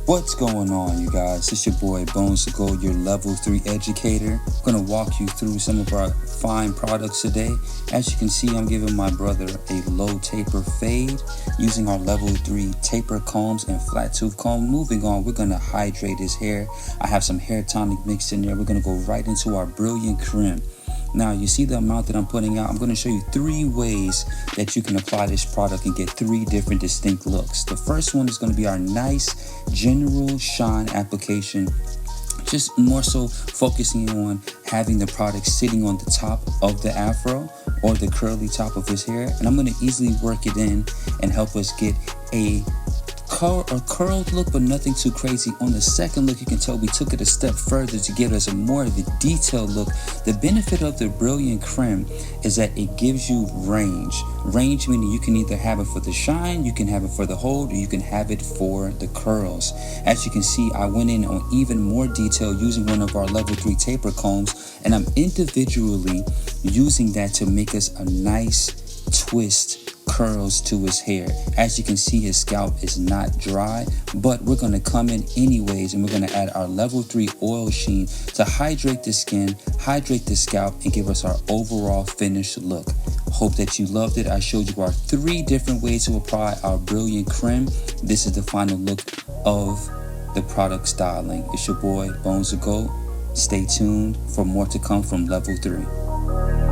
What's going on, you guys? It's your boy Bonez, your level 3 educator. I'm going to walk you through some of our fine products today. As you can see, I'm giving my brother a low taper fade using our level 3 taper combs and flat tooth comb. Moving on, we're going to hydrate his hair. I have some hair tonic mixed in there. We're going to go right into our Brilliant Cream. Now, you see the amount that I'm putting out. I'm going to show you 3 ways that you can apply this product and get 3 different distinct looks. The first one is going to be our nice general shine application, just more so focusing on having the product sitting on the top of the afro or the curly top of his hair. And I'm going to easily work it in and help us get a curled look, but nothing too crazy. On the second look, you can tell we took it a step further to give us a more of a detailed look. The benefit of the Brilliant Cream is that it gives you range. Range meaning you can either have it for the shine, you can have it for the hold, or you can have it for the curls. As you can see, I went in on even more detail using one of our level 3 taper combs, and I'm individually using that to make us a nice twist curls to his hair. As you can see, his scalp is not dry, but we're going to come in anyways, and we're going to add our level 3 oil sheen to hydrate the skin, hydrate the scalp, and give us our overall finished look. Hope that you loved it. I showed you our 3 different ways to apply our Brilliant Cream. This is the final look of the product styling. It's your boy Bonez. Stay tuned for more to come from level 3.